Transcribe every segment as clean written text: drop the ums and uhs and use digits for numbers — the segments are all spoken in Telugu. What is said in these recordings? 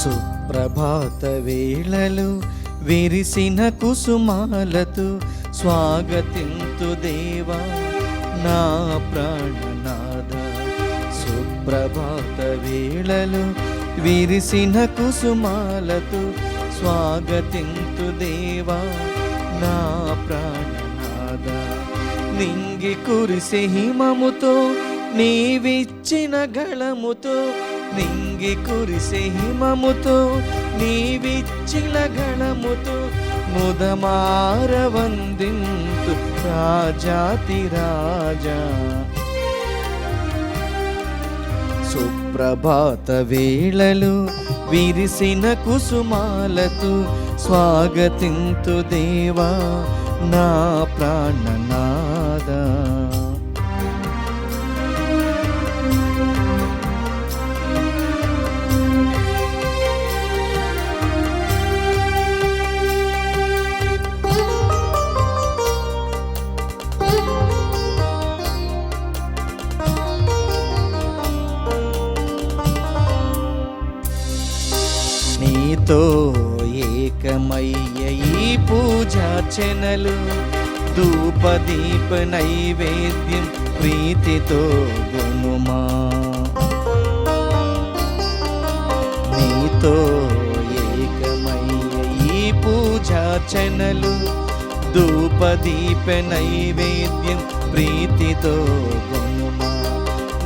సుప్రభాత వేళలు విరిసిన కుసుమాలతో స్వాగతింతు దేవా నా ప్రాణనాథ. సుప్రభాత వేళలు విరిసిన కుసుమాలతో స్వాగతింతు దేవా నా ప్రాణనాథ. నింగి కురిసే హిమముతో నీవిచ్చిన గళముతో, నింగి కురిసే హిమముతో నీవిచ్చిన గళముతో ముదమార వందింతు రాజాతి రాజా. సుప్రభాత వేళలు విరిసిన కుసుమాలతో స్వాగతింతు దేవా నా ప్రాణనాథ. నీతో ఏకమయ్య ఈ పూజార్చనలు, ధూపదీప నైవేద్యం ప్రీతితో గునుమా. నీతో ఏకమయ్య ఈ పూజార్చనలు, ధూపదీప నైవేద్యం ప్రీతితో గునుమా.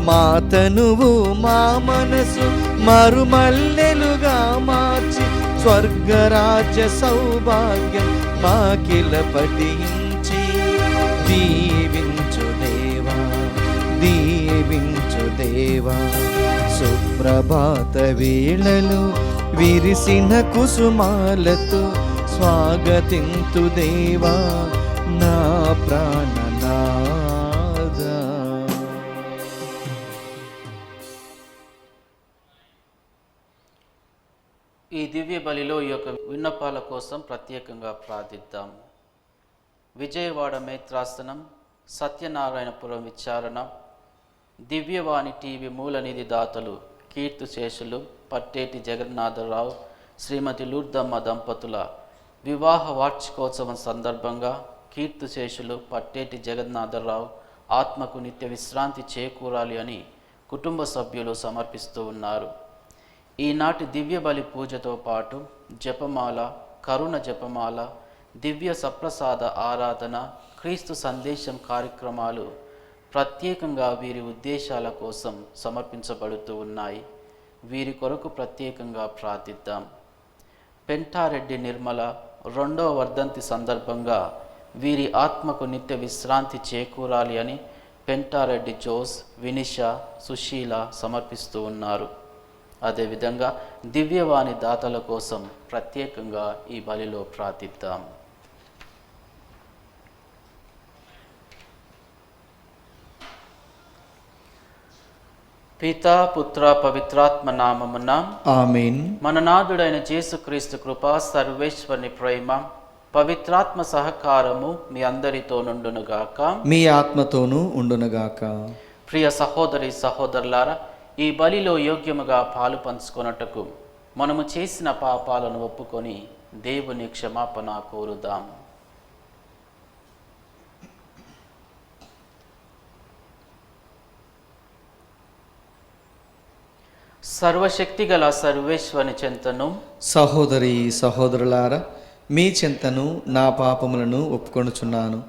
మా తనువు మా మనసు మరుమల్లెలుగా మార్చి స్వర్గరాజ్య సౌభాగ్యం మాకిల పఠించి దీవించు దేవా, దీవించు దేవా. సుప్రభాత వేళలు విరిసిన కుసుమాలతో స్వాగతింతు దేవా నా ప్రాణనాథ. ఈ దివ్య బలిలో ఈ యొక్క విన్నపాల కోసం ప్రత్యేకంగా ప్రార్థిద్దాం. విజయవాడ మేత్రాసనం, సత్యనారాయణపురం విచారణ, దివ్యవాణి టీవీ మూలనిధి దాతలు కీర్తిశేషులు పట్టేటి జగన్నాథరావు, శ్రీమతి లూర్దమ్మ దంపతుల వివాహ వార్షికోత్సవం సందర్భంగా కీర్తిశేషులు పట్టేటి జగన్నాథరావు ఆత్మకు నిత్య విశ్రాంతి చేకూరాలి అని కుటుంబ సభ్యులు సమర్పిస్తూ ఉన్నారు. ఈనాటి దివ్య బలి పూజతో పాటు జపమాల, కరుణ జపమాల, దివ్య సప్రసాద ఆరాధన, క్రీస్తు సందేశం కార్యక్రమాలు ప్రత్యేకంగా వీరి ఉద్దేశాల కోసం సమర్పించబడుతూ ఉన్నాయి. వీరి కొరకు ప్రత్యేకంగా ప్రార్థిద్దాం. పెంటారెడ్డి నిర్మల 2వ వర్ధంతి సందర్భంగా వీరి ఆత్మకు నిత్య విశ్రాంతి చేకూరాలి అని పెంటారెడ్డి జోస్, వినిషా, సుశీల సమర్పిస్తూ ఉన్నారు. అదేవిధంగా దివ్యవాణి దాతల కోసం ప్రత్యేకంగా ఈ బలిలో ప్రార్థిద్దాం. పితా పుత్ర పవిత్రాత్మ నామమున ఆమేన్. మన నాథుడైన యేసుక్రీస్తు కృప, సర్వేశ్వరుని ప్రేమ, పవిత్రాత్మ సహకారము మీ అందరితో నుండునుగాక, మీ ఆత్మతోనూ ఉండునుగాక. ప్రియ సహోదరి సహోదరులారా, ఈ బలిలో యోగ్యముగా పాలు పంచుకొనుటకు మనము చేసిన పాపాలను ఒప్పుకొని దేవుని క్షమాపణ కోరుదాం. సర్వశక్తిగల సర్వేశ్వరుని చెంతను, సహోదరి సహోదరులారా, మీ చెంతను నా పాపములను ఒప్పుకొనుచున్నాను.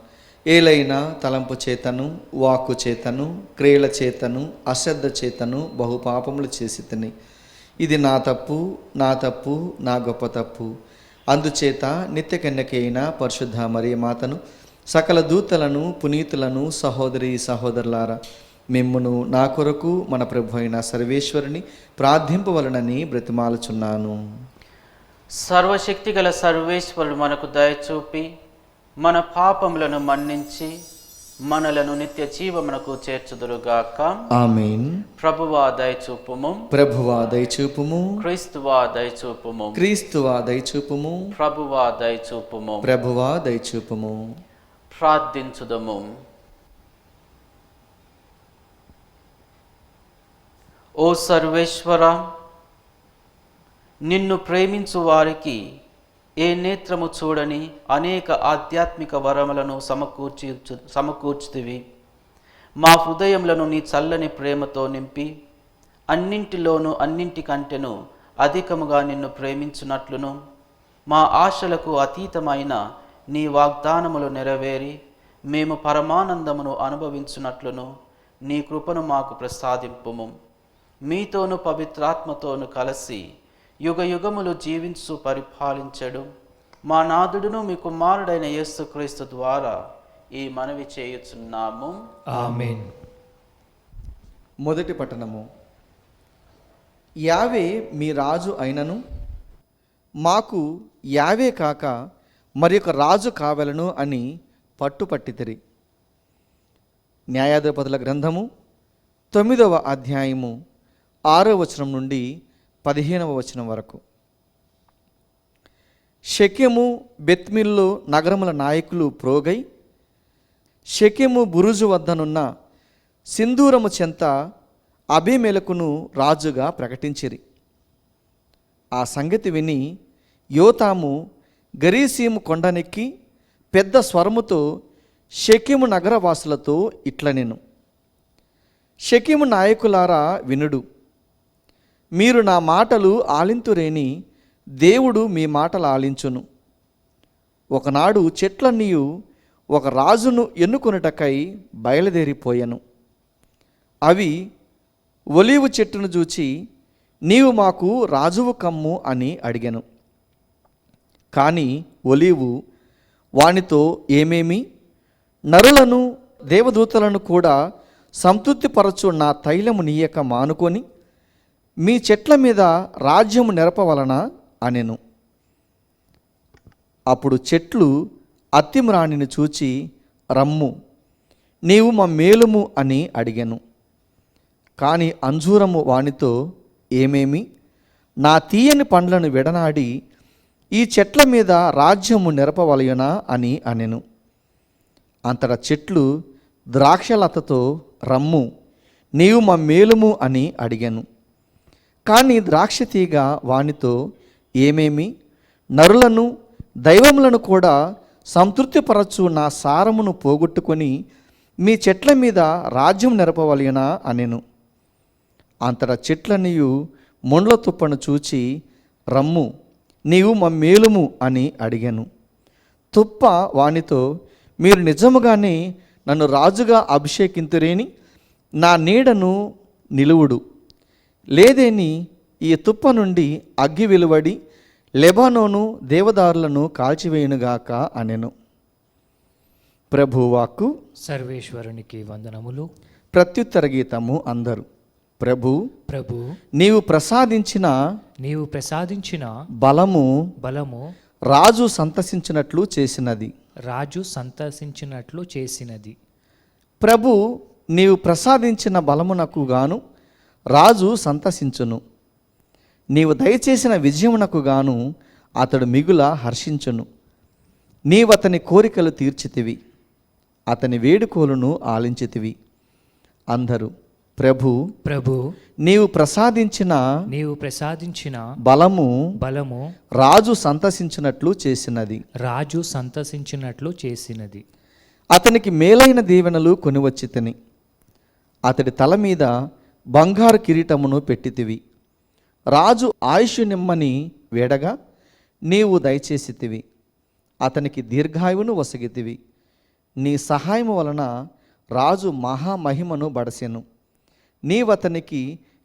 ఏలైనా తలంపు చేతను, వాక్కు చేతను, క్రియల చేతను, అశ్రద్ధ చేతను బహుపాపములు చేసి తిని. ఇది నా తప్పు, నా తప్పు, నా గొప్ప తప్పు. అందుచేత నిత్య కన్యకైన పరిశుద్ధ మరియ మాతను, సకల దూతలను, పునీతులను, సహోదరి సహోదరులారా, మిమ్మును నా కొరకు మన ప్రభు అయిన సర్వేశ్వరుని ప్రార్థింపవలనని బ్రతిమాలుచున్నాను. సర్వశక్తిగల సర్వేశ్వరుడు మనకు దయచూపి మన పాపములను మన్నించి మనలను నిత్య జీవమునకు చేర్చుదురుగాక. ఆమేన్. ప్రభువా దయచూపుము, ప్రభువా దయచూపుము, క్రీస్తువా దయచూపుము, క్రీస్తువా దయచూపుము, ప్రభువా దయచూపుము. ప్రభువా దయచూపుము. ప్రార్థించుదము. ఓ సర్వేశ్వర, నిన్ను ప్రేమించు వారికి ఏ నేత్రము చూడని అనేక ఆధ్యాత్మిక వరములను సమకూర్చుతివి. మా హృదయములను నీ చల్లని ప్రేమతో నింపి అన్నింటిలోనూ అన్నింటికంటేను అధికముగా నిన్ను ప్రేమించున్నట్లును మా ఆశలకు అతీతమైన నీ వాగ్దానములు నెరవేరి మేము పరమానందమును అనుభవించున్నట్లును నీ కృపను మాకు ప్రసాదింపుము. మీతోను పవిత్రాత్మతోను కలిసి యుగ యుగములు జీవించు పరిపాలించడు మా నాథుడును మీ కుమారుడైన యేసుక్రీస్తు ద్వారా ఈ మనవి చేయుచున్నాము. ఆమేన్. మొదటి పట్టణము. యావే మీ రాజు అయినను మాకు యావే కాక మరి ఒక రాజు కావలను అని పట్టుపట్టితిరి. న్యాయాధిపతుల గ్రంథము 9వ అధ్యాయము 6వ వచనం నుండి 15వ వచనం వరకు. షెకెము బెత్మిల్లో నగరముల నాయకులు ప్రోగై షెకెము బురుజు వద్దనున్న సింధూరము చెంత అబీమెలకును రాజుగా ప్రకటించిరి. ఆ సంగతి విని యోతాము గరీసీము కొండనెక్కి పెద్ద స్వరముతో షెకెము నగరవాసులతో ఇట్లనెను, షెకెము నాయకులారా వినుడు, మీరు నా మాటలు ఆలింతురేని దేవుడు మీ మాటలు ఆలించును. ఒకనాడు చెట్లన్నీయు ఒక రాజును ఎన్నుకొనుటకై బయలుదేరిపోయెను. అవి ఒలీవు చెట్టును చూచి నీవు మాకు రాజువు కమ్ము అని అడిగెను. కానీ ఒలీవు వానితో ఏమేమి, నరులను దేవదూతలను కూడా సంతృప్తిపరచు నా తైలము నీయక మానుకొని మీ చెట్ల మీద రాజ్యము నెరపవలన అనెను. అప్పుడు చెట్లు అత్తిమ్రాణిని చూచి రమ్ము, నీవు మా మేలుము అని అడిగెను. కానీ అంజూరము వానితో ఏమేమి, నా తీయని పండ్లను విడనాడి ఈ చెట్ల మీద రాజ్యము నెరపవలయునా అని అనెను. అంతటా చెట్లు ద్రాక్షలతతో రమ్ము, నీవు మా మేలుము అని అడిగాను. కానీ ద్రాక్షతీగ వానితో ఏమేమి, నరులను దైవములను కూడా సంతృప్తిపరచు నా సారమును పోగొట్టుకొని మీ చెట్ల మీద రాజ్యం నెరపవలయనా అనెను. అంతటా చెట్లనియు ముండ్ల తుప్పను చూచి రమ్ము, నీవు మా మేలుము అని అడిగాను. తుప్ప వానితో మీరు నిజముగానే నన్ను రాజుగా అభిషేకింతురేని నా నీడను నిలువుడు, లేదేని ఈ తుప్ప నుండి అగ్గి వెలువడి లెబానోను దేవదారులను కాల్చివేయునుగాక అనెను. ప్రభువాక్కు. సర్వేశ్వరునికి వందనములు. ప్రత్యుత్తర గీతము అందరు. ప్రభు ప్రభు నీవు ప్రసాదించిన బలము రాజు సంతసించినట్లు చేసినది. ప్రభు నీవు ప్రసాదించిన బలమునకు గాను రాజు సంతసించును. నీవు దయచేసిన విజయమునకు గాను అతడు మిగుల హర్షించును. నీవతని కోరికలు తీర్చితివి, అతని వేడుకోలును ఆలించితివి. అందరూ ప్రభు నీవు ప్రసాదించిన బలము రాజు సంతసించినట్లు చేసినది. అతనికి మేలైన దీవెనలు కొనివచ్చితిని. అతడి తల మీద బంగారు కిరీటమును పెట్టితివి. రాజు ఆయుష్ నిమ్మని వేడగా నీవు దయచేసితివి. అతనికి దీర్ఘాయువును వసగితివి. నీ సహాయము వలన రాజు మహామహిమను బడసెను. నీవతనికి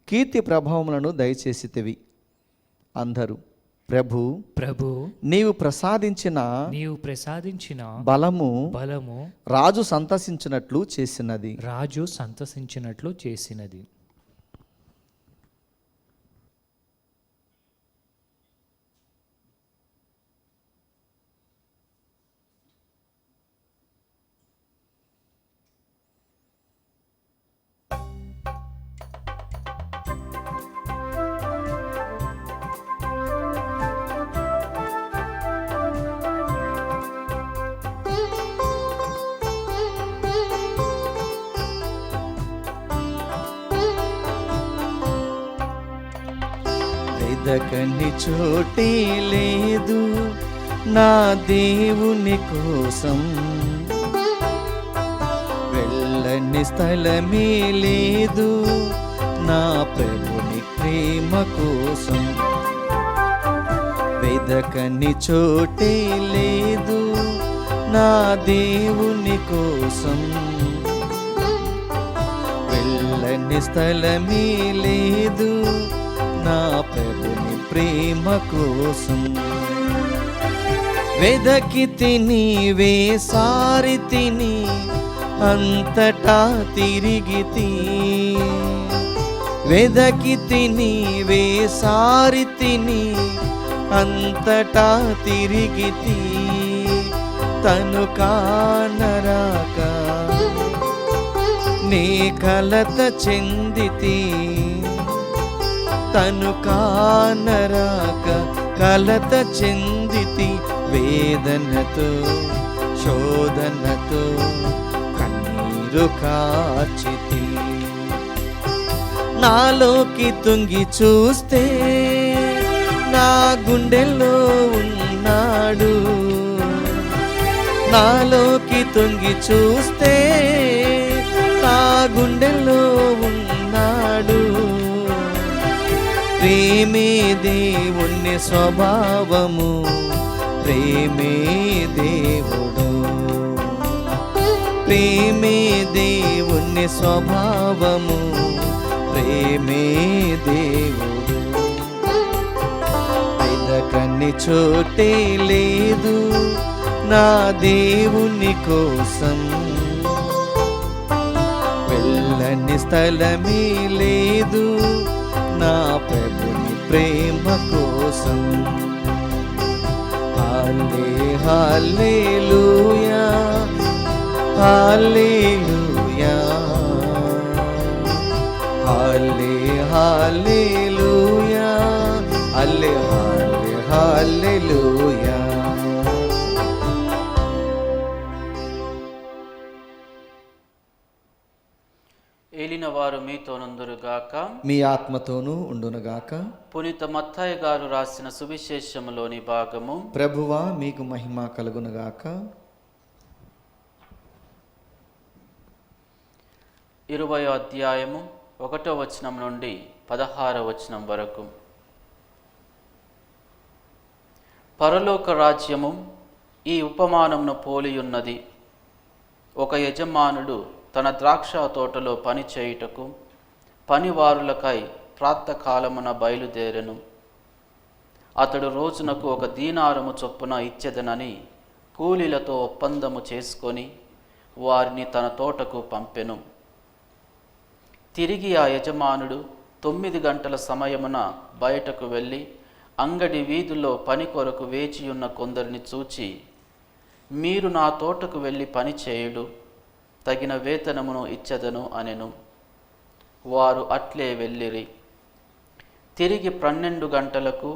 కీర్తి ప్రభావములను దయచేసితివి. అందరూ ప్రభు నీవు ప్రసాదించిన బలము రాజు సంతసించినట్లు చేసినది. వెదకని చోటే లేదు నా దేవుని కోసం, వెళ్ళని స్థలమే లేదు నా ప్రభుని ప్రేమ కోసం. వెదకని చోటే లేదు నా దేవుని కోసం, వెళ్ళని స్థలమే లేదు నా ప్రభుని ప్రేమ కోసం. వెదకి తిని వేసారి తిని అంతటా తిరిగితి, వెదకి తిని వేసారి తిని అంతటా తిరిగితి, తను కానరాక నీ కలత చెందితి, తను కానరాక కలత చెందితి, వేదనతో శోధనతో కన్నీరు కార్చితి. నాలోకి తుంగి చూస్తే నా గుండెల్లో ఉన్నాడు, నాలోకి తుంగి చూస్తే నా గుండెల్లో ఉన్నాడు. ప్రేమే దేవుని స్వభావము, ప్రేమే దేవుడు, ప్రేమే దేవుని స్వభావము, ప్రేమే దేవుడు. వెదకని చోటే లేదు నా దేవుని కోసం, వెళ్ళని స్థలమే లేదు నా ప్రభుని ప్రేమ కోసం. హల్లే హల్లెలూయా, హల్లెలూయా, హల్లే హల్లెలూయా, హల్లే హల్లే హల్లెలూయా. ఏలిన వారు మీతో నందురుగాక, మీ ఆత్మతోనూ ఉండునుగాక. పునీత మత్తయి గారు రాసిన సువిశేషములోని భాగము. ప్రభువా మీకు మహిమ కలుగునుగాక. 20వ అధ్యాయము 1వ వచనం నుండి 16వ వచనం వరకు. పరలోక రాజ్యము ఈ ఉపమానమును పోలియున్నది. ఒక యజమానుడు తన ద్రాక్ష తోటలో పని చేయుటకు పనివారులకై ప్రాతకాలమున బయలుదేరెను. అతడు రోజునకు 1 దీనారము చొప్పున ఇచ్చెదనని కూలీలతో ఒప్పందము చేసుకొని వారిని తన తోటకు పంపెను. తిరిగి ఆ యజమానుడు 9 గంటల సమయమున బయటకు వెళ్ళి అంగడి వీధుల్లో పని కొరకు వేచియున్న కొందరిని చూచి, మీరు నా తోటకు వెళ్ళి పని చేయుడు, తగిన వేతనమును ఇచ్చెదను అనెను. వారు అట్లే వెళ్ళిరి. తిరిగి 12 గంటలకు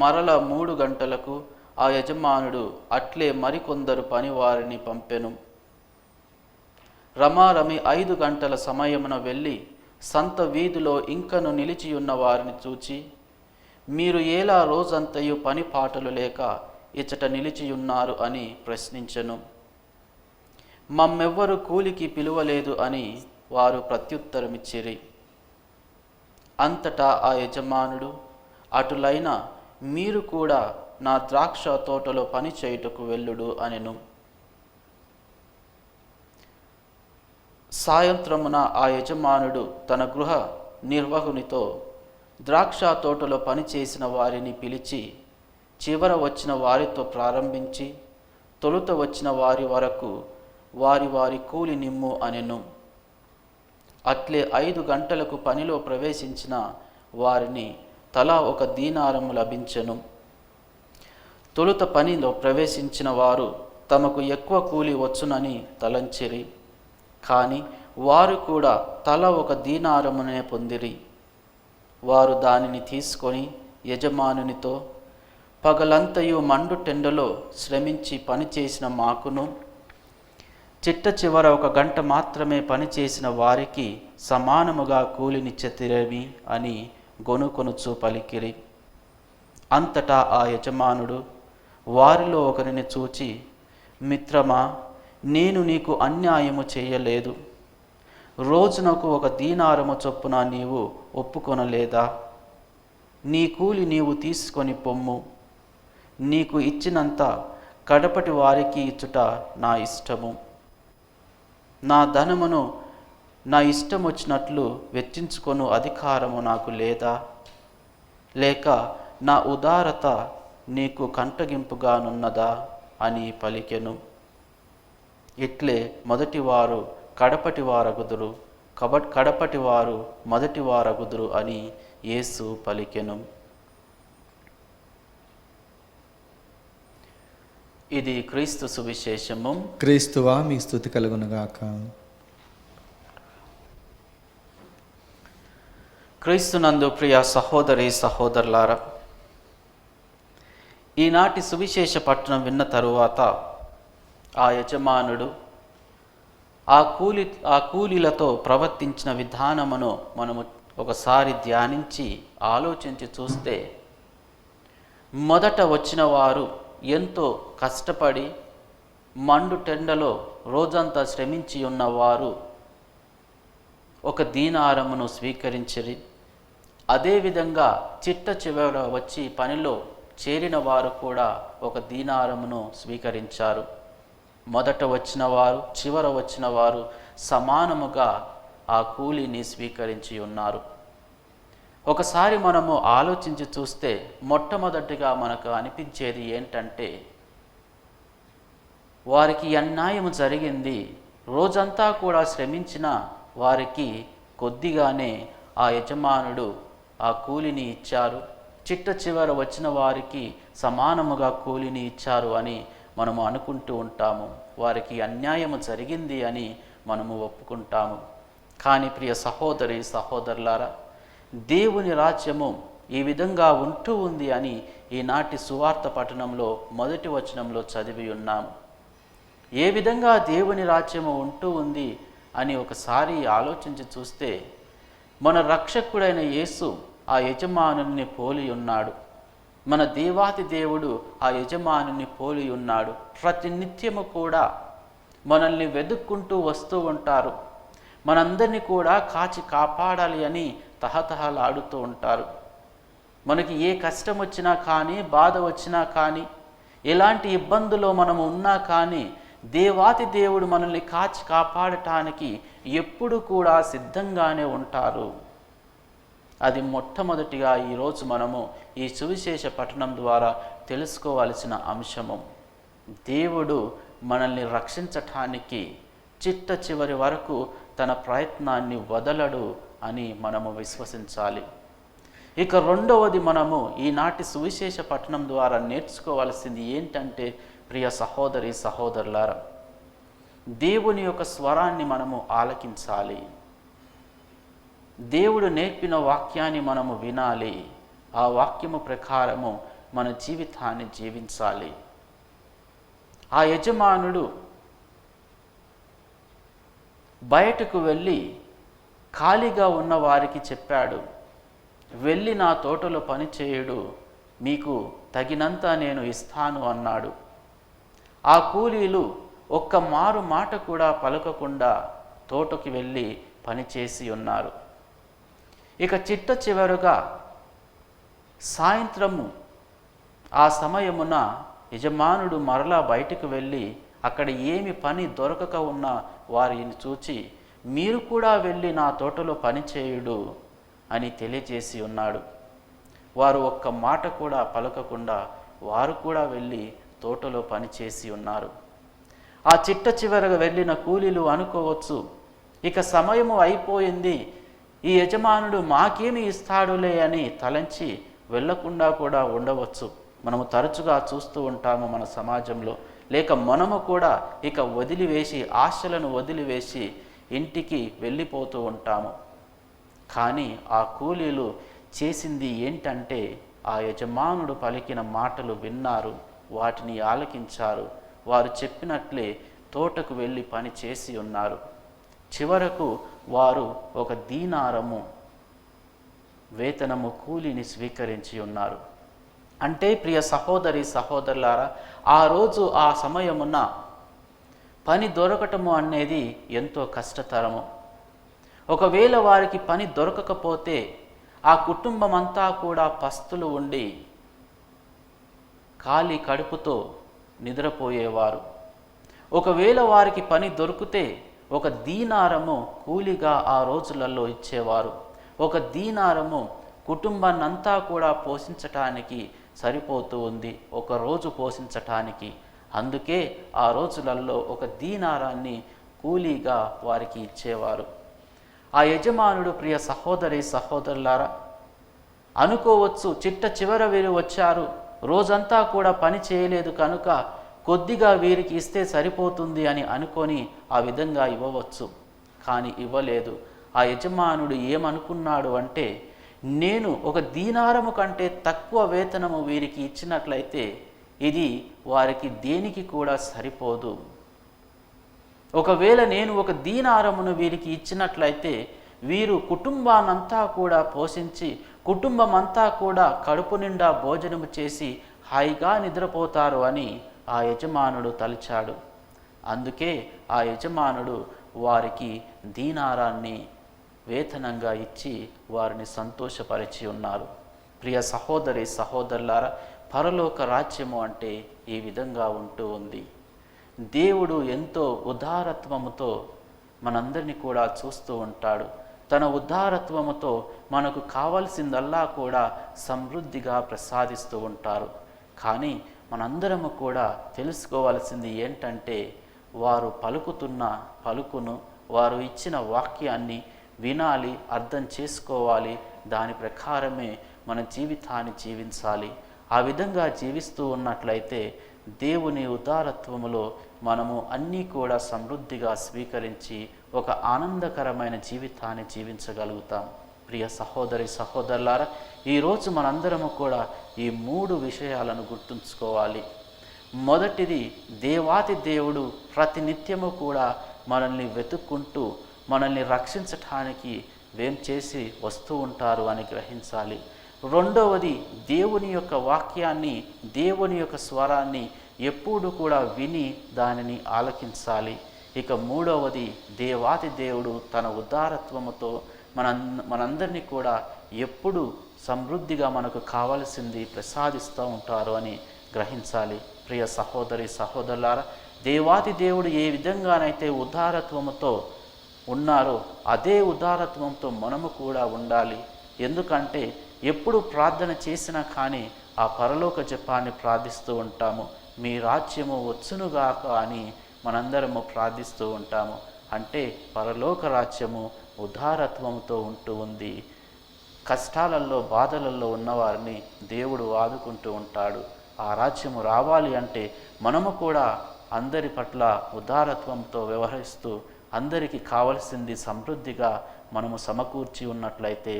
మరల 3 గంటలకు ఆ యజమానుడు అట్లే మరికొందరు పనివారిని పంపెను. రమారమి 5 గంటల సమయమున వెళ్ళి సంత వీధిలో ఇంకను నిలిచియున్న వారిని చూచి, మీరు ఎలా రోజంతయు పని పాటలు లేక ఇచ్చట నిలిచియున్నారు అని ప్రశ్నించెను. మమ్మెవ్వరు కూలికి పిలువలేదు అని వారు ప్రత్యుత్తరమిచ్చిరి. అంతటా ఆ యజమానుడు, అటులైన మీరు కూడా నా ద్రాక్ష తోటలో పని చేయుటకు వెళ్ళుడు అనెను. సాయంత్రమున ఆ యజమానుడు తన గృహ నిర్వహునితో ద్రాక్ష తోటలో పనిచేసిన వారిని పిలిచి, చివర వచ్చిన వారితో ప్రారంభించి తొలుత వచ్చిన వారి వరకు వారి వారి కూలి నిమ్ము అనెను. అట్లే 5 గంటలకు పనిలో ప్రవేశించిన వారిని తలా 1 దీనారము లభించెను. తొలుత పనిలో ప్రవేశించిన వారు తమకు ఎక్కువ కూలి వచ్చునని తలంచిరి. కానీ వారు కూడా తల 1 దీనారమునే పొందిరి. వారు దానిని తీసుకొని యజమానునితో, పగలంతయు మండు టెండలో శ్రమించి పనిచేసిన మాకును చిట్ట చివర 1 గంట మాత్రమే పనిచేసిన వారికి సమానముగా కూలినిచ్చెతిరేమి అని గొనుకొనుచు పలికిరి. అంతటా ఆ యజమానుడు వారిలో ఒకరిని చూచి, మిత్రమా, నేను నీకు అన్యాయము చేయలేదు. రోజునకు 1 దీనారము చొప్పున నీవు ఒప్పుకొనలేదా? నీ కూలి నీవు తీసుకొని పొమ్ము. నీకు ఇచ్చినంత కడపటి వారికి ఇచ్చుట నా ఇష్టము. నా ధనమును నా ఇష్టం వచ్చినట్లు వెచ్చించుకొను అధికారము నాకు లేదా? లేక నా ఉదారత నీకు కంటగింపుగానున్నదా అని పలికెను. ఇట్లే మొదటివారు కడపటివారగుదురు, కడపటివారు మొదటివారగుదురు అని యేసు పలికెను. ఇది క్రీస్తు సువిశేషము. క్రీస్తువా మీ స్తుతి కలుగునుగాక. క్రీస్తునందు ప్రియ సహోదరి సహోదరులారా, ఈనాటి సువిశేష పట్టణం విన్న తరువాత ఆ యజమానుడు ఆ కూలీలతో ప్రవర్తించిన విధానమును మనము ఒకసారి ధ్యానించి ఆలోచించి చూస్తే, మొదట వచ్చిన వారు ఎంతో కష్టపడి మండు టెండలో రోజంతా శ్రమించి ఉన్నవారు 1 దీనారమును స్వీకరించిరి. అదేవిధంగా చిట్ట చివర వచ్చి పనిలో చేరిన వారు కూడా 1 దీనారమును స్వీకరించారు. మొదట వచ్చిన వారు, చివర వచ్చిన వారు సమానముగా ఆ కూలీని స్వీకరించి ఉన్నారు. ఒకసారి మనము ఆలోచించి చూస్తే మొట్టమొదటిగా మనకు అనిపించేది ఏంటంటే, వారికి అన్యాయం జరిగింది. రోజంతా కూడా శ్రమించిన వారికి కొద్దిగానే ఆ యజమానుడు ఆ కూలిని ఇచ్చారు. చిట్ట చివర వచ్చిన వారికి సమానముగా కూలిని ఇచ్చారు అని మనము అనుకుంటూ ఉంటాము. వారికి అన్యాయం జరిగింది అని మనము ఒప్పుకుంటాము. కానీ ప్రియ సహోదరి సహోదరులారా, దేవుని రాజ్యము ఈ విధంగా ఉంటూ ఉంది అని ఈనాటి సువార్త పట్టణంలో మొదటి వచనంలో చదివి ఉన్నాము. ఏ విధంగా దేవుని రాజ్యము ఉంటూ ఉంది అని ఒకసారి ఆలోచించి చూస్తే, మన రక్షకుడైన యేసు ఆ యజమానుని పోలి ఉన్నాడు. మన దేవాతి దేవుడు ఆ యజమానుని పోలి ఉన్నాడు. ప్రతి నిత్యము కూడా మనల్ని వెతుక్కుంటూ వస్తూ ఉంటారు. మనందరినీ కూడా కాచి కాపాడాలి అని తహతహలాడుతూ ఉంటారు. మనకి ఏ కష్టం వచ్చినా కానీ, బాధ వచ్చినా కానీ, ఎలాంటి ఇబ్బందులో మనము ఉన్నా కానీ, దేవాతి దేవుడు మనల్ని కాచి కాపాడటానికి ఎప్పుడు కూడా సిద్ధంగానే ఉంటారు. అది మొట్టమొదటిగా ఈరోజు మనము ఈ సువిశేష పఠనం ద్వారా తెలుసుకోవాల్సిన అంశము. దేవుడు మనల్ని రక్షించటానికి చిట్ట చివరి వరకు తన ప్రయత్నాన్ని వదలడు అని మనము విశ్వసించాలి. ఇక రెండవది, మనము ఈనాటి సువిశేష పఠనం ద్వారా నేర్చుకోవాల్సింది ఏంటంటే, ప్రియ సహోదరి సహోదరులారా, దేవుని యొక్క స్వరాన్ని మనము ఆలకించాలి. దేవుడు నేర్పిన వాక్యాన్ని మనము వినాలి. ఆ వాక్యము ప్రకారము మన జీవితాన్ని జీవించాలి. ఆ యజమానుడు బయటకు వెళ్ళి ఖాళీగా ఉన్న వారికి చెప్పాడు, వెళ్ళి నా తోటలో పని చేయుడు, మీకు తగినంత నేను ఇస్తాను అన్నాడు. ఆ కూలీలు ఒక్క మారు మాట కూడా పలకకుండా తోటకి వెళ్ళి పనిచేసి ఉన్నారు. ఇక చిట్ట చివరుగా సాయంత్రము ఆ సమయమున యజమానుడు మరలా బయటకు వెళ్ళి అక్కడ ఏమి పని దొరకక ఉన్న వారిని చూచి, మీరు కూడా వెళ్ళి నా తోటలో పని చేయుడు అని తెలియజేసి ఉన్నాడు. వారు ఒక్క మాట కూడా పలకకుండా వారు కూడా వెళ్ళి తోటలో పని చేసి ఉన్నారు. ఆ చిట్ట చివరగా వెళ్ళిన కూలీలు అనుకోవచ్చు, ఇక సమయము అయిపోయింది, ఈ యజమానుడు మాకేమి ఇస్తాడులే అని తలంచి వెళ్ళకుండా కూడా ఉండవచ్చు. మనము తరచుగా చూస్తూ ఉంటాము మన సమాజంలో. లేక మనము కూడా ఇక వదిలివేసి, ఆశలను వదిలివేసి ఇంటికి వెళ్ళిపోతూ ఉంటాము. కానీ ఆ కూలీలు చేసింది ఏంటంటే, ఆ యజమానుడు పలికిన మాటలు విన్నారు, వాటిని ఆలకించారు. వారు చెప్పినట్లే తోటకు వెళ్ళి పని చేసి ఉన్నారు. చివరకు వారు 1 దీనారము వేతనము కూలిని స్వీకరించి ఉన్నారు. అంటే ప్రియ సహోదరి సహోదరులారా, ఆ రోజు ఆ సమయమున పని దొరకటము అనేది ఎంతో కష్టతరము. ఒకవేళ వారికి పని దొరకకపోతే ఆ కుటుంబం అంతా కూడా పస్తులు ఉండి ఖాళీ కడుపుతో నిద్రపోయేవారు. ఒకవేళ వారికి పని దొరికితే ఒక దీనారము కూలిగా ఆ రోజులలో ఇచ్చేవారు. ఒక దీనారము కుటుంబాన్నంతా కూడా పోషించటానికి సరిపోతూ ఉంది, ఒక రోజు పోషించటానికి. అందుకే ఆ రోజులలో ఒక దీనారాన్ని కూలీగా వారికి ఇచ్చేవారు. ఆ యజమానుడు ప్రియ సహోదరి సహోదరులారా, అనుకోవచ్చు చిట్ట చివర వీరు వచ్చారు, రోజంతా కూడా పని చేయలేదు కనుక కొద్దిగా వీరికి ఇస్తే సరిపోతుంది అని అనుకొని ఆ విధంగా ఇవ్వవచ్చు. కానీ ఇవ్వలేదు. ఆ యజమానుడు ఏమనుకున్నాడు అంటే, నేను ఒక దీనారము కంటే తక్కువ వేతనము వీరికి ఇచ్చినట్లయితే ఇది వారికి దేనికి కూడా సరిపోదు. ఒకవేళ నేను ఒక దీనారమును వీరికి ఇచ్చినట్లయితే వీరు కుటుంబాన్నంతా కూడా పోషించి కుటుంబం అంతా కూడా కడుపు నిండా భోజనము చేసి హాయిగా నిద్రపోతారు అని ఆ యజమానుడు తలిచాడు. అందుకే ఆ యజమానుడు వారికి దీనారాన్ని వేతనంగా ఇచ్చి వారిని సంతోషపరిచి ఉన్నారు. ప్రియ సహోదరి సహోదరులారా, పరలోక రాజ్యము అంటే ఈ విధంగా ఉంటూ ఉంది. దేవుడు ఎంతో ఉదారత్వముతో మనందరినీ కూడా చూస్తూ ఉంటాడు. తన ఉదారత్వముతో మనకు కావలసిందల్లా కూడా సమృద్ధిగా ప్రసాదిస్తూ ఉంటారు. కానీ మనందరము కూడా తెలుసుకోవాల్సింది ఏంటంటే, వారు పలుకుతున్న పలుకును, వారు ఇచ్చిన వాక్యాన్ని వినాలి, అర్థం చేసుకోవాలి, దాని ప్రకారమే మన జీవితాన్ని జీవించాలి. ఆ విధంగా జీవిస్తూ ఉన్నట్లయితే దేవుని ఉదారత్వములో మనము అన్నీ కూడా సమృద్ధిగా స్వీకరించి ఒక ఆనందకరమైన జీవితాన్ని జీవించగలుగుతాం. ప్రియ సహోదరి సహోదరులారా, ఈరోజు మనందరము కూడా ఈ 3 విషయాలను గుర్తుంచుకోవాలి. మొదటిది, దేవాతి దేవుడు ప్రతినిత్యము కూడా మనల్ని వెతుక్కుంటూ మనల్ని రక్షించటానికి వేం చేసి వస్తూ ఉంటారు అని గ్రహించాలి. రెండవది, దేవుని యొక్క వాక్యాన్ని, దేవుని యొక్క స్వరాన్ని ఎప్పుడు కూడా విని దానిని ఆలకించాలి. ఇక మూడవది, దేవాతి దేవుడు తన ఉదారత్వముతో మనందరినీ కూడా ఎప్పుడు సమృద్ధిగా మనకు కావలసింది ప్రసాదిస్తూ ఉంటారు అని గ్రహించాలి. ప్రియ సహోదరి సహోదరులారా, దేవాతి దేవుడు ఏ విధంగానైతే ఉదారత్వముతో ఉన్నారో అదే ఉదారత్వంతో మనము కూడా ఉండాలి. ఎందుకంటే ఎప్పుడు ప్రార్థన చేసినా కానీ ఆ పరలోక జపాన్ని ప్రార్థిస్తూ ఉంటాము. మీ రాజ్యము వచ్చునుగాక అని మనందరము ప్రార్థిస్తూ ఉంటాము. అంటే పరలోక రాజ్యము ఉదారత్వంతో ఉంటూ ఉంది. కష్టాలలో బాధలలో ఉన్నవారిని దేవుడు ఆదుకుంటూ ఉంటాడు. ఆ రాజ్యము రావాలి అంటే మనము కూడా అందరి పట్ల ఉదారత్వంతో వ్యవహరిస్తూ అందరికీ కావలసింది సమృద్ధిగా మనము సమకూర్చి ఉన్నట్లయితే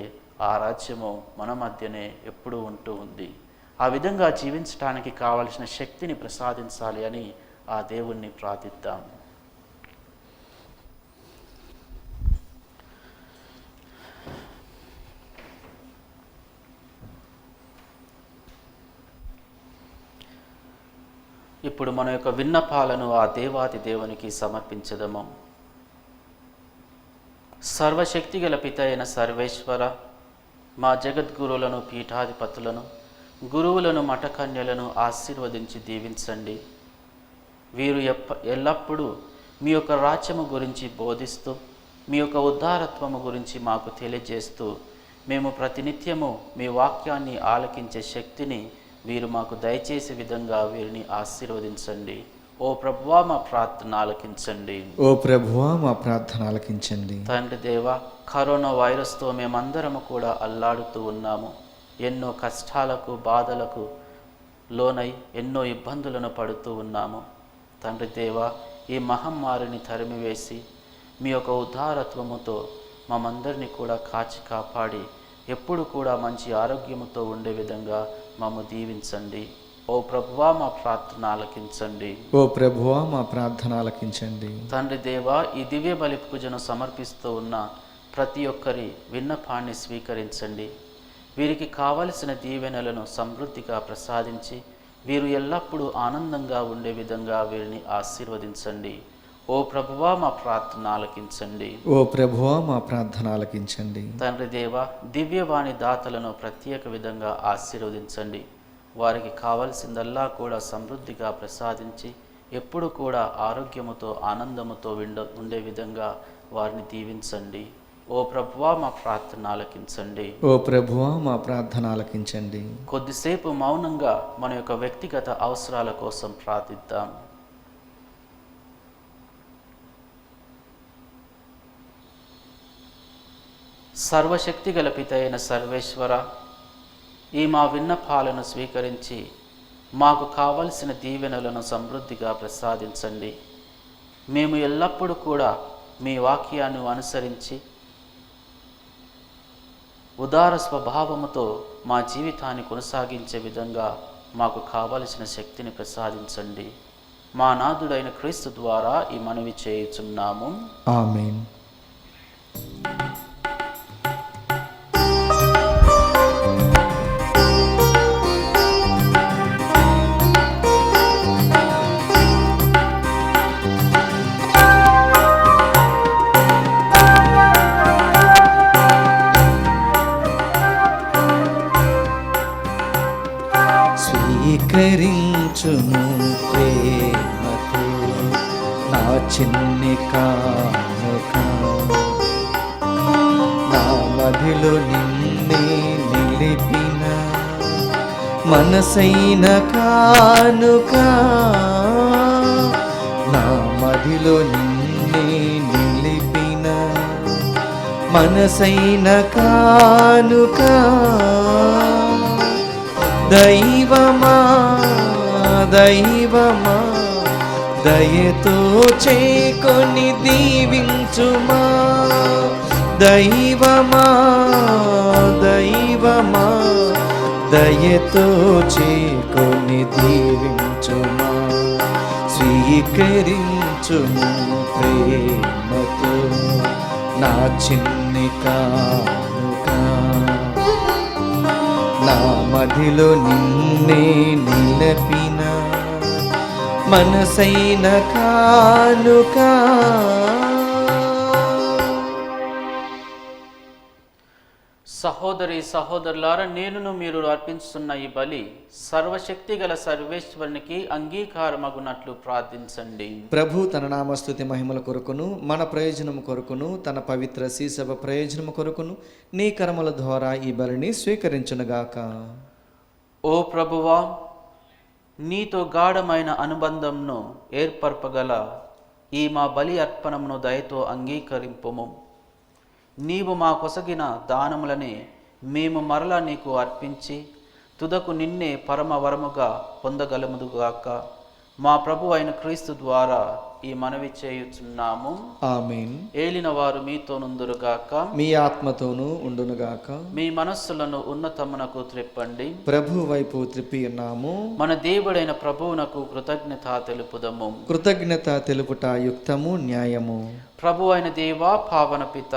ఆ రాజ్యము మన మధ్యనే ఎప్పుడూ ఉంటూ ఉంది. ఆ విధంగా జీవించడానికి కావలసిన శక్తిని ప్రసాదించాలి అని ఆ దేవుణ్ణి ప్రార్థిద్దాం. ఇప్పుడు మన యొక్క విన్నపాలను ఆ దేవాది దేవునికి సమర్పించదము. సర్వశక్తి గల పిత అయిన సర్వేశ్వర, మా జగద్గురువులను, పీఠాధిపతులను, గురువులను, మఠకన్యలను ఆశీర్వదించి దీవించండి. వీరు ఎల్లప్పుడూ మీ యొక్క రాజ్యము గురించి బోధిస్తూ మీ యొక్క ఉదారత్వము గురించి మాకు తెలియజేస్తూ మేము ప్రతినిత్యము మీ వాక్యాన్ని ఆలకించే శక్తిని వీరు మాకు దయచేసే విధంగా వీరిని ఆశీర్వదించండి. ఓ ప్రభువా, మా ప్రార్థన ఆలకించండి. ఓ ప్రభువా, మా ప్రార్థన ఆలకించండి. తండ్రి దేవా, కరోనా వైరస్తో మేమందరము కూడా అల్లాడుతూ ఉన్నాము. ఎన్నో కష్టాలకు, బాధలకు లోనై ఎన్నో ఇబ్బందులను పడుతూ ఉన్నాము. తండ్రి దేవా, ఈ మహమ్మారిని తరిమివేసి మీ యొక్క ఉదారత్వముతో మమ్మందరినీ కూడా కాచి కాపాడి ఎప్పుడు కూడా మంచి ఆరోగ్యముతో ఉండే విధంగా మమ్ము దీవించండి. ఓ ప్రభువా, మా ప్రార్థన ఆలకించండి. ఓ ప్రభువా, మా ప్రార్థన ఆలకించండి. తండ్రి దేవా, ఈ దివ్య బలి పూజను సమర్పిస్తూ ఉన్న ప్రతి ఒక్కరి విన్నపాన్ని స్వీకరించండి. వీరికి కావలసిన దీవెనలను సమృద్ధిగా ప్రసాదించి వీరు ఎల్లప్పుడూ ఆనందంగా ఉండే విధంగా వీరిని ఆశీర్వదించండి. ఓ ప్రభువా, మా ప్రార్థన ఆలకించండి. ఓ ప్రభువా, మా ప్రార్థన ఆలకించండి. తండ్రి దేవ, దివ్యవాణి దాతలను ప్రత్యేక విధంగా ఆశీర్వదించండి. వారికి కావలసిందల్లా కూడా సమృద్ధిగా ప్రసాదించి ఎప్పుడు కూడా ఆరోగ్యముతో ఆనందముతో ఉండే విధంగా వారిని దీవించండి. ఓ ప్రభువా, మా ప్రార్థన ఆలకించండి. ఓ ప్రభువా, మా ప్రార్థన ఆలకించండి. కొద్దిసేపు మౌనంగా మన యొక్క వ్యక్తిగత అవసరాల కోసం ప్రార్థిద్దాం. సర్వశక్తి గల పిత అయిన సర్వేశ్వర, ఈ మా విన్నపాలను స్వీకరించి మాకు కావలసిన దీవెనలను సమృద్ధిగా ప్రసాదించండి. మేము ఎల్లప్పుడూ కూడా మీ వాక్యాన్ని అనుసరించి ఉదార స్వభావముతో మా జీవితాన్ని కొనసాగించే విధంగా మాకు కావలసిన శక్తిని ప్రసాదించండి. మా నాథుడైన క్రీస్తు ద్వారా ఈ మనవి చేయుచున్నాము. ఆమేన్. స్వీకరించుము ప్రేమతో నా చిన్ని కానుక, నా మదిలో నిన్నే నిలిపిన మనసైన కానుక, నా మదిలో నిన్నే నిలిపిన మనసైన కానుక. దైవమా దైవమా దయతో చేకొని దీవించుమా, దైవమా దైవమా దయతో చేకొని దీవించుమా. స్వీకరించుము ప్రేమతో నా చిన్ని కానుక, నా మదిలో నిన్నే నిలపిన మనసైన కానుక. సహోదరి సహోదరులారా, నేనును మీరు అర్పించుతున్న ఈ బలి సర్వశక్తి గల సర్వేశ్వరునికి అంగీకారమగునట్లు ప్రార్థించండి. ప్రభు తన నామస్తుతి మహిమల కొరకును మన ప్రయోజనము కొరకును తన పవిత్ర శ్రీసభ ప్రయోజనము కొరకును నీ కర్మల ద్వారా ఈ బలిని స్వీకరించునుగాక. ఓ ప్రభువా, నీతో గాఢమైన అనుబంధంను ఏర్పరపగల ఈ మా బలి అర్పణమును దయతో అంగీకరింపుము. నీవు మా కొసగిన దానములని మేము మరలా నీకు అర్పించి తుదకు నిన్నే పరమవరముగా పొందగలముదుగాక. మా ప్రభు అయిన క్రీస్తు ద్వారా ఈ మనవి చేయుచున్నాము. ఆమేన్. ఏలిన వారు మీతో నుందురుగాక, మీ ఆత్మతోనూ ఉండునుగాక. మీ మనస్సులను ఉన్నతమునకు త్రిప్పండి. ప్రభు వైపు త్రిప్పి ఉన్నాము. మన దేవుడైన ప్రభువునకు కృతజ్ఞత తెలుపుదము. కృతజ్ఞత తెలుపుట యుక్తము, న్యాయము. ప్రభు అయిన దేవా, పావన పిత,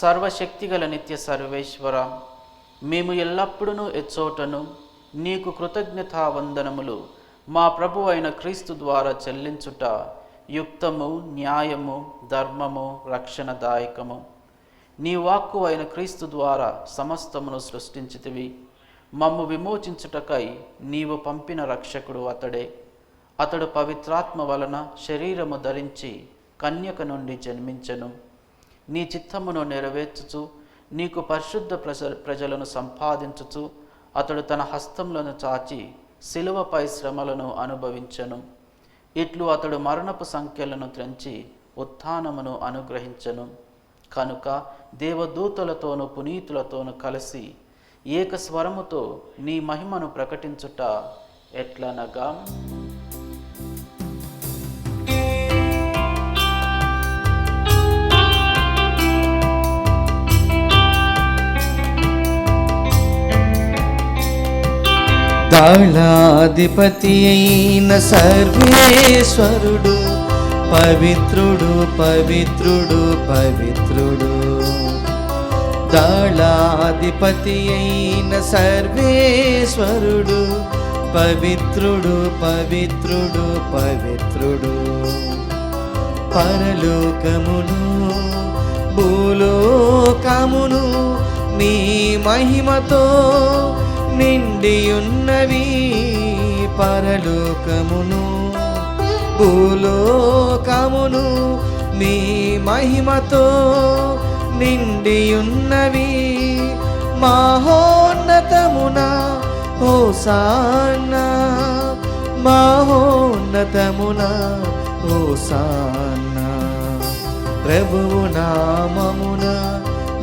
సర్వశక్తిగల నిత్య సర్వేశ్వర, మేము ఎల్లప్పుడూ ఎచ్చోటను నీకు కృతజ్ఞతా వందనములు మా ప్రభు అయిన క్రీస్తు ద్వారా చెల్లించుట యుక్తము, న్యాయము, ధర్మము, రక్షణదాయకము. నీ వాక్కు అయిన క్రీస్తు ద్వారా సమస్తమును సృష్టించితివి. మమ్ము విమోచించుటకై నీవు పంపిన రక్షకుడు అతడే. అతడు పవిత్రాత్మ వలన శరీరము ధరించి కన్యక నుండి జన్మించెను. నీ చిత్తమును నెరవేర్చుచు నీకు పరిశుద్ధ ప్రజలను సంపాదించుచు అతడు తన హస్తములను చాచి శిలువపై శ్రమలను అనుభవించెను. ఇట్లు అతడు మరణపు సంఖ్యలను త్రెంచి ఉత్థానమును అనుగ్రహించెను. కనుక దేవదూతలతోనూ పునీతులతోనూ కలిసి ఏకస్వరముతో నీ మహిమను ప్రకటించుట ఎట్లనగా, దళాధిపతి అయిన సర్వేశ్వరుడు పవిత్రుడు పవిత్రుడు పవిత్రుడు, దళాధిపతి అయిన సర్వేశ్వరుడు పవిత్రుడు పవిత్రుడు పవిత్రుడు. పరలోకమును భూలోకమును నీ మహిమతో నిండియున్నవి. పరలోకమును భూలోకమును నీ మహిమతో నిండియున్నవి. మహోన్నతమున హోసానా, మహోన్నతమున హోసానా. ప్రభువు నామమున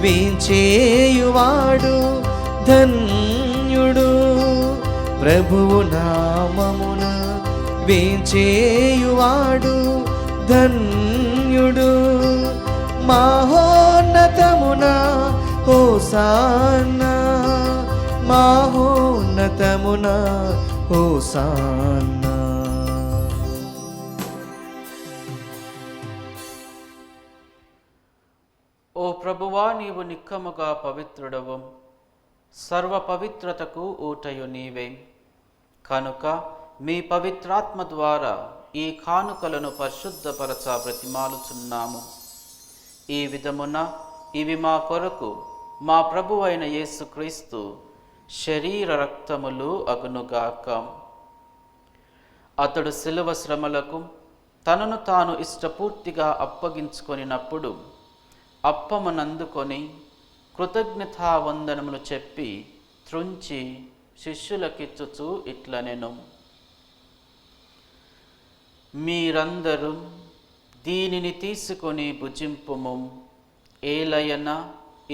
వీంచేయువాడు ధన్యుడు. ప్రభువు నామమున వీంచేయువాడు ధన్యుడు. మహోన్నతమున హోసానా, మహోన్నతమున హోసానా. ఓ ప్రభువా, నీవు నిక్కముగా పవిత్రుడవు, సర్వ పవిత్రతకు ఊటయు నీవే. కనుక మీ పవిత్రాత్మ ద్వారా ఈ కానుకలను పరిశుద్ధపరచ బ్రతిమాలుచున్నాము. ఈ విధమున ఇవి మా కొరకు మా ప్రభువైన యేసుక్రీస్తు శరీర రక్తములు అగునుగాక. అతడు శిలువ శ్రమలకు తనను తాను ఇష్టపూర్తిగా అప్పగించుకొనినప్పుడు అప్పమునందుకొని కృతజ్ఞతావందనములు చెప్పి త్రుంచి శిష్యులకిచ్చుచు ఇట్లనెను: మీరందరూ దీనిని తీసుకొని భుజింపుము. ఏలయన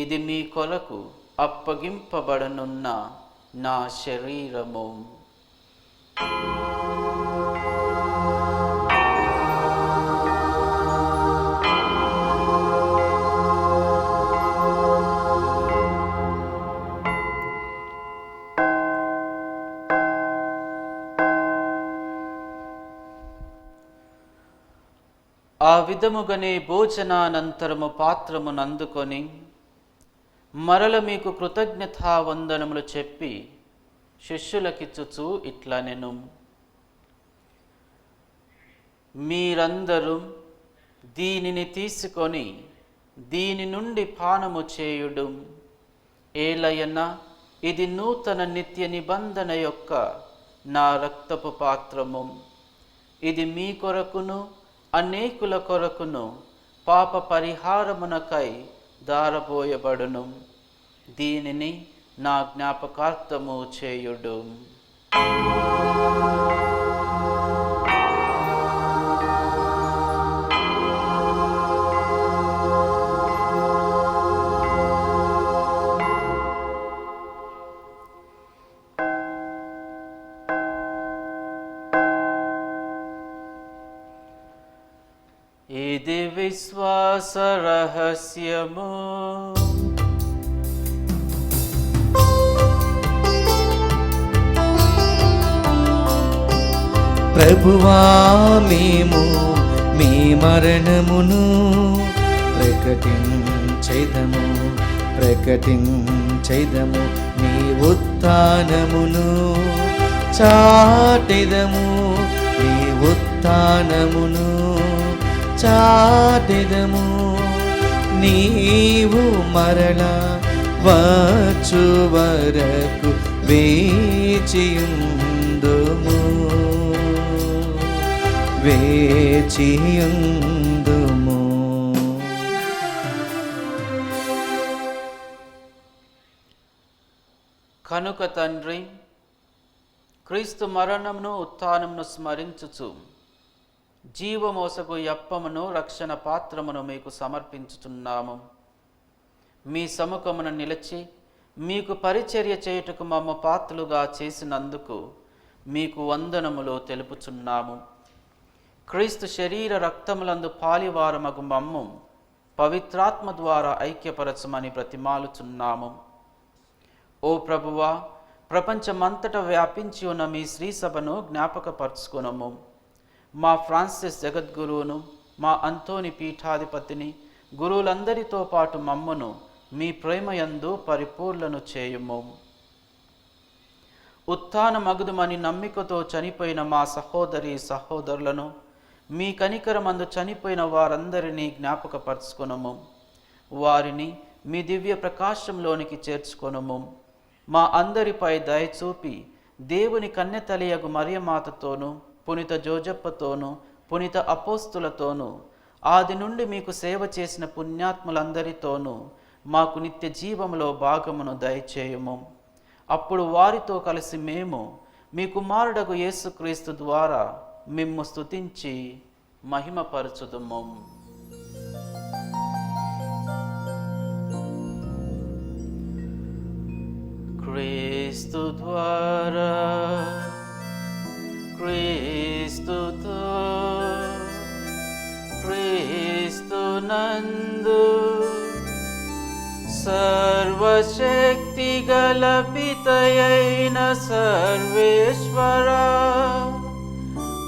ఇది మీ కొరకు అప్పగింపబడనున్న నా శరీరము. ఆ విధముగానే భోజనానంతరము పాత్రమునందుకొని మరల మీకు కృతజ్ఞతావందనములు చెప్పి శిష్యులకిచ్చుచు ఇట్లనెను: మీరందరూ దీనిని తీసుకొని దీని నుండి పానము చేయుడు. ఏలయన ఇది నూతన నిత్య నిబంధన యొక్క నా రక్తపు పాత్రము. ఇది మీ కొరకును అనేకుల కొరకును పాప పరిహారమునకై దారబోయబడును. దీనిని నా జ్ఞాపకార్థము చేయుడు. ఇది విశ్వాస రహస్యము. ప్రభువా, మేము మీ మరణమును ప్రకటించెదము, మీ ఉత్థానమును చాటెదము, మీ ఉత్థానమును చాటెదము. నీవు మరల వచ్చు వరకు వేచియుందుము. కనుక తండ్రి, క్రీస్తు మరణమును ఉత్థానమును స్మరించుచు జీవమోసగు యప్పమును రక్షణ పాత్రమును మీకు సమర్పించుచున్నాము. మీ సముఖమున నిలిచి మీకు పరిచర్య చేయుటకు మమ్మ పాత్రులుగా చేసినందుకు మీకు వందనములు తెలుపుచున్నాము. క్రీస్తు శరీర రక్తములందు పాలివారమగు మమ్ము పవిత్రాత్మ ద్వారా ఐక్యపరచమని బ్రతిమాలుచున్నాము. ఓ ప్రభువా, ప్రపంచమంతటా వ్యాపించి ఉన్న మీ శ్రీసభను జ్ఞాపకపరుచుకునము. మా ఫ్రాన్సిస్ జగద్గురువును, మా అంతోని పీఠాధిపతిని, గురువులందరితో పాటు మమ్మను మీ ప్రేమయందు పరిపూర్ణను చేయుము. ఉత్థాన మగుదుమని నమ్మికతో చనిపోయిన మా సహోదరి సహోదరులను మీ కనికరమందు చనిపోయిన వారందరినీ జ్ఞాపకపరచుకొనుము. వారిని మీ దివ్య ప్రకాశంలోనికి చేర్చుకొనుము. మా అందరిపై దయచూపి దేవుని కన్యతలియగు మరియమాతతోనూ పునీత జోజప్పతోనూ పునీత అపోస్తులతోనూ ఆది నుండి మీకు సేవ చేసిన పుణ్యాత్ములందరితోనూ మాకు నిత్య జీవములో భాగమును దయచేయుము. అప్పుడు వారితో కలిసి మేము మీ కుమారుడగు యేసుక్రీస్తు ద్వారా మిమ్ము స్తుతించి మహిమపరచుదుము. క్రీస్తు ద్వారా, క్రీస్తుతో, క్రీస్తునందు సర్వశక్తి గల పితయైన సర్వేశ్వర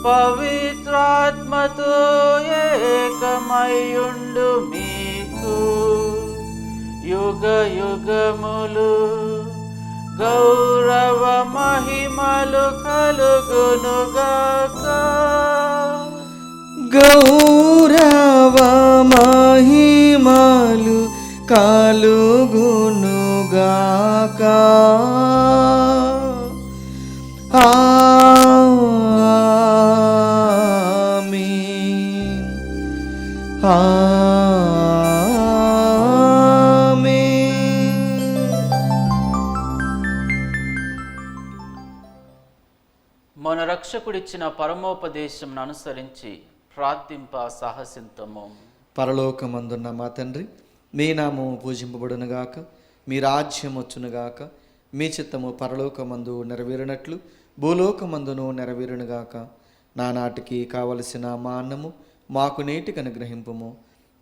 పవిత్రాత్మతో ఏకమయుండు మీకు యుగ యుగములు గౌరవ మహిమలు కలుగునుగాక. గౌరవ మహిమలు కలుగునుగాక. ఆమేన్. మన రక్షకుడిచ్చిన పరమోపదేశం అనుసరించి ప్రార్థింప సాహసింతము. పరలోకమందున్న మా తండ్రి, మీ నామము పూజింపబడునుగాక, మీ రాజ్యం వచ్చునుగాక, మీ చిత్తము పరలోకమందు నెరవేరినట్లు భూలోకమందును నెరవేరునుగాక. నానాటికి కావలసిన మా అన్నము మాకు నేటికి అనుగ్రహింపుము.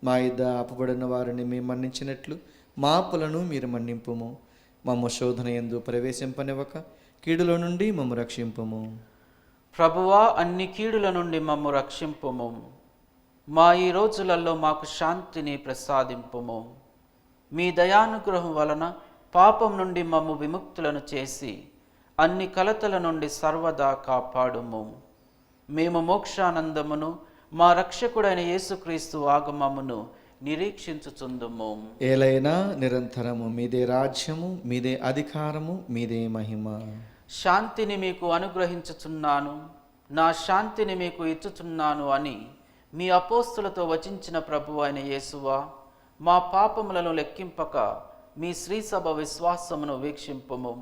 మా ఇద్ద అప్పుబడిన వారిని మేము మన్నించినట్లు మా అప్పులను మీరు మన్నింపుము. మమ్ము శోధన యందు ప్రవేశింపనివ్వక కీడులో నుండి మమ్ము రక్షింపుము. ప్రభువా, అన్ని కీడుల నుండి మమ్ము రక్షింపుము. మా ఈ రోజులలో మాకు శాంతిని ప్రసాదింపుము. మీ దయానుగ్రహం వలన పాపం నుండి మమ్ము విముక్తులను చేసి అన్ని కలతల నుండి సర్వదా కాపాడుము. మేము మోక్షానందమును మా రక్షకుడైన యేసుక్రీస్తు ఆగమమును నిరీక్షించుచుందుము. ఏలైనా నిరంతరము మీదే రాజ్యము, మీదే అధికారము, మీదే మహిమ. శాంతిని మీకు అనుగ్రహించుచున్నాను, నా శాంతిని మీకు ఇచ్చుచున్నాను అని మీ అపోస్తులతో వచించిన ప్రభువు అయిన యేసువా, మా పాపములను లెక్కింపక మీ శ్రీసభ విశ్వాసమును వీక్షింపుము.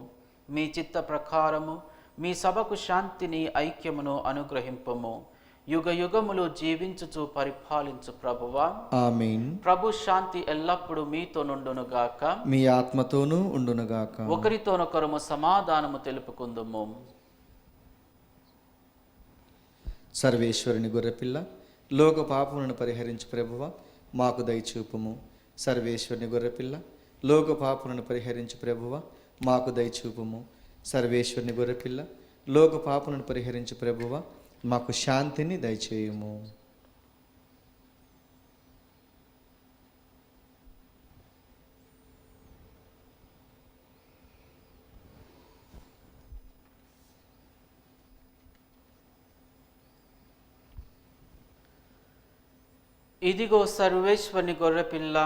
మీ చిత్త ప్రకారము మీ సభకు శాంతిని ఐక్యమును అనుగ్రహింపుము. యుగ యుగములు జీవించుచు పరిపాలించు ప్రభువా, ఆమేన్. ప్రభు శాంతి ఎల్లప్పుడూ మీతో నుండునుగాక, మీ ఆత్మతోనూ ఉండునుగాక. ఒకరితోనొకరము సమాధానము తెలుపుకుందుము. సర్వేశ్వరుని గొర్రెపిల్ల, లోక పాపములను పరిహరించు ప్రభువా, మాకు దయచూపుము. సర్వేశ్వరుని గొర్రెపిల్ల, లోక పాపములను పరిహరించు ప్రభువా, మాకు దయచూపుము. సర్వేశ్వరుని గొర్రెపిల్ల, లోక పాపములను పరిహరించు ప్రభువా, మాకు శాంతిని దయచేయుము. ఇదిగో సర్వేశ్వరుని గొర్రెపిల్ల,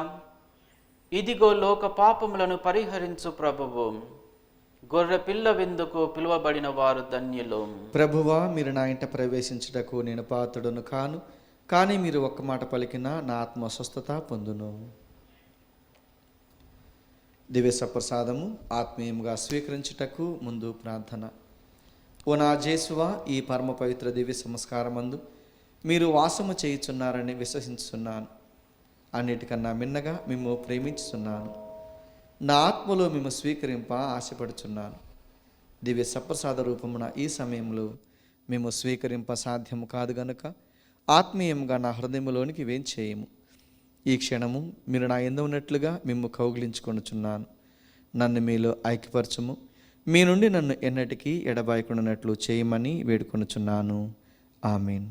ఇదిగో లోక పాపములను పరిహరించు ప్రభువు. గొర్రెపిల్ల విందుకు పిలువబడిన వారు ధన్యులు. ప్రభువా, మీరు నా ఇంట ప్రవేశించుటకు నేను పాత్రుడను కాను, కానీ మీరు ఒక్క మాట పలికినా నా ఆత్మ స్వస్థత పొందును. దివ్య సప్రసాదము ఆత్మీయంగా స్వీకరించుటకు ముందు ప్రార్థన. ఓ నా జేసువా, ఈ పరమ పవిత్ర దివ్య సంస్కారమందు మీరు వాసము చేయుచున్నారని విశ్వసించుతున్నాను. అన్నిటికన్నా మిన్నగా మేము ప్రేమించుతున్నాను. నా ఆత్మలో మేము స్వీకరింప ఆశపడుచున్నాను. దివ్య సప్రసాద రూపమున ఈ సమయంలో మేము స్వీకరింప సాధ్యము కాదు గనుక ఆత్మీయంగా నా హృదయంలోనికి వేంచేయము. ఈ క్షణము మీరు నా యందు ఉన్నట్లుగా మిమ్ము కౌగిలించుకొనుచున్నాను. నన్ను మీలో ఐక్యపరచుము. మీ నుండి నన్ను ఎన్నటికీ ఎడబాయకుండానట్లు చేయమని వేడుకొనుచున్నాను. ఆమేన్.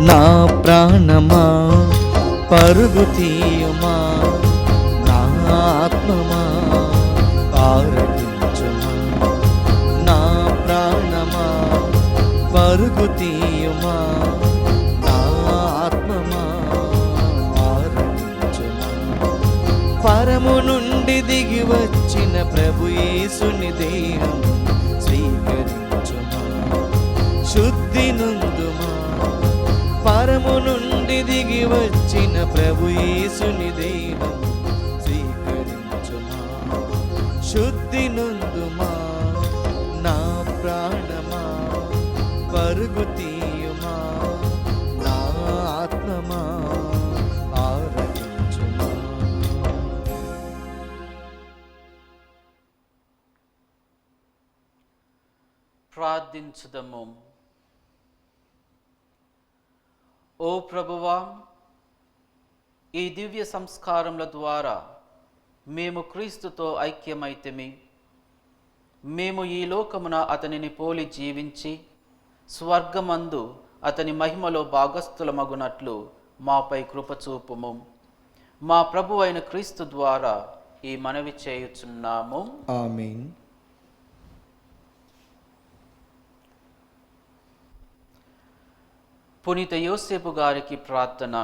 నా ప్రాణమా పరుగు తీయుమా, నా ఆత్మమా ఆరగించుమా. నా ప్రాణమా పరుగు తీయుమా, నా ఆత్మమా ఆరగించుమా. పరము నుండి దిగి వచ్చిన ప్రభు యేసుని దేహం స్వీకరించుమా, శుద్ధి నొందుమా. పరము నుండి దిగి వచ్చిన ప్రభు యేసుని దేహం స్వీకరించుమా, శుద్ధి నొందుమా. నా ప్రాణమా పరుగు తీయుమా, నా ఆత్మమా ఆరగించుమా. ప్రార్థించుదము. ఓ ప్రభువా, ఈ దివ్య సంస్కారముల ద్వారా మేము క్రీస్తుతో ఐక్యమైతిమి. మేము ఈ లోకమున అతనిని పోలి జీవించి స్వర్గమందు అతని మహిమలో భాగస్థులమగునట్లు మాపై కృపచూపుము. మా ప్రభు అయిన క్రీస్తు ద్వారా ఈ మనవి చేయుచున్నాము. ఆమేన్. పునీత యోసేపు గారికి ప్రార్థన.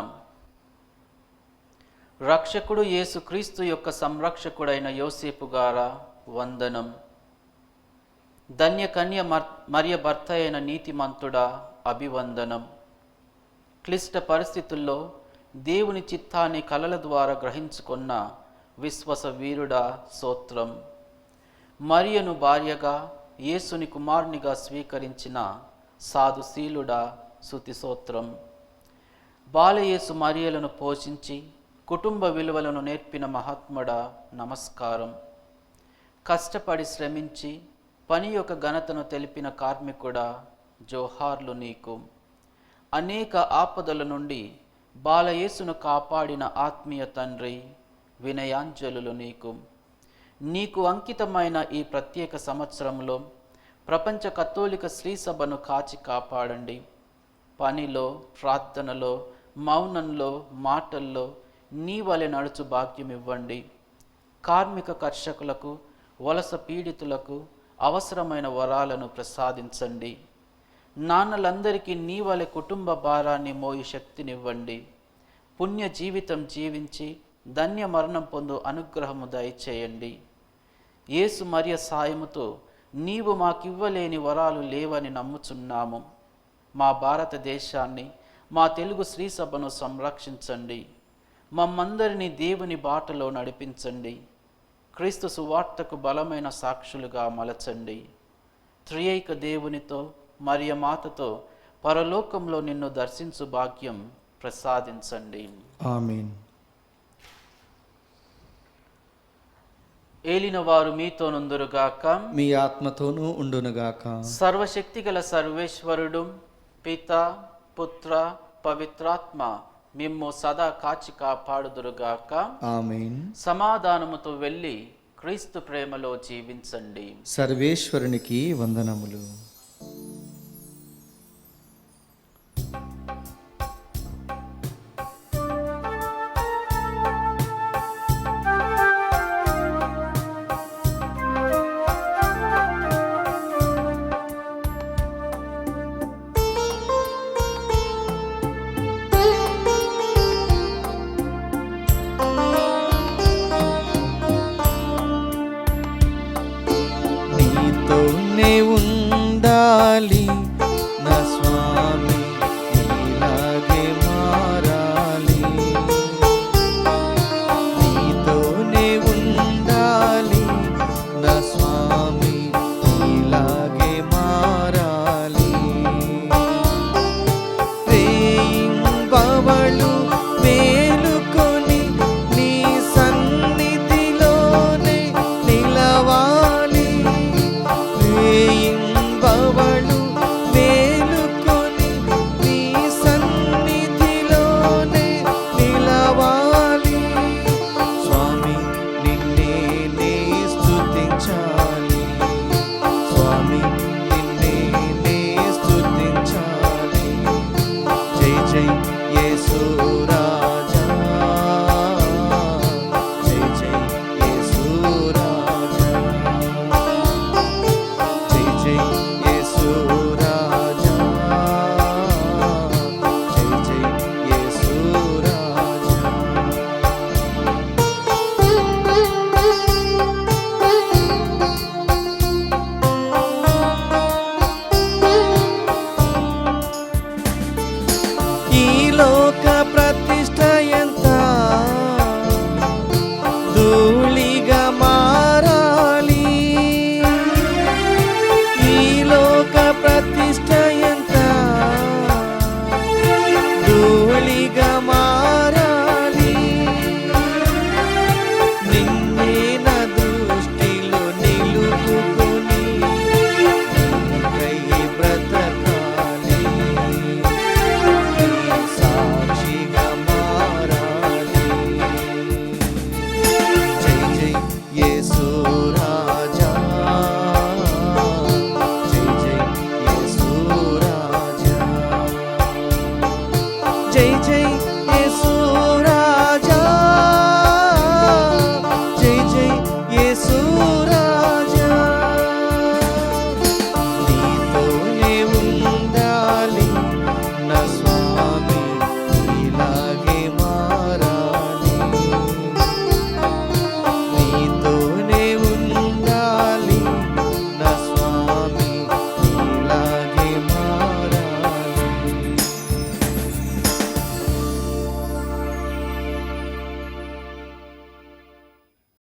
రక్షకుడు యేసుక్రీస్తు యొక్క సంరక్షకుడైన యోసేపు గారా వందనం. ధన్య కన్య మరియ భర్త అయిన నీతిమంతుడా అభివందనం. క్లిష్ట పరిస్థితుల్లో దేవుని చిత్తాన్ని కలల ద్వారా గ్రహించుకున్న విశ్వాస వీరుడా స్తోత్రం. మరియను భార్యగా యేసుని కుమారునిగా స్వీకరించిన సాధుశీలుడా స్తుతి స్తోత్రం. బాలయేసు మరియలను పోషించి కుటుంబ విలువలను నేర్పిన మహాత్ముడా నమస్కారం. కష్టపడి శ్రమించి పని యొక్క ఘనతను తెలిపిన కార్మికుడా జోహార్లు నీకు. అనేక ఆపదల నుండి బాలయేసును కాపాడిన ఆత్మీయ తండ్రి వినయాంజలులు నీకు. నీకు అంకితమైన ఈ ప్రత్యేక సంవత్సరంలో ప్రపంచ కథోలిక శ్రీ సభను కాచి కాపాడండి. పనిలో, ప్రార్థనలో, మౌనంలో, మాటల్లో నీ వలె నడుచు భాగ్యం ఇవ్వండి. కార్మిక కర్షకులకు, వలస పీడితులకు అవసరమైన వరాలను ప్రసాదించండి. నాన్నలందరికీ నీ వలె కుటుంబ భారాన్ని మోయి శక్తినివ్వండి. పుణ్య జీవితం జీవించి ధన్య మరణం పొందు అనుగ్రహము దయచేయండి. యేసు మరియ సాయముతో నీవు మాకివ్వలేని వరాలు లేవని నమ్ముచున్నాము. మా భారతదేశాన్ని, మా తెలుగు శ్రీ సభను సంరక్షించండి. మమ్మందరినీ దేవుని బాటలో నడిపించండి. క్రీస్తు సువార్తకు బలమైన సాక్షులుగా మలచండి. త్రియేక దేవునితో మరియ మాతతో పరలోకంలో నిన్ను దర్శించు భాగ్యం ప్రసాదించండి. ఆమేన్. ఏలిన వారు మీతో నుందురుగాక, మీ ఆత్మతోనూ ఉండునుగాక. సర్వశక్తిగల సర్వేశ్వరుడు పిత, పుత్ర, పవిత్రాత్మ మిమ్ము సదా కాచి కాపాడుదురుగాక. ఆమేన్. సమాధానముతో వెళ్ళి క్రీస్తు ప్రేమలో జీవించండి. సర్వేశ్వరునికి వందనములు. నీతోనే ఉండాలి నా స్వామి,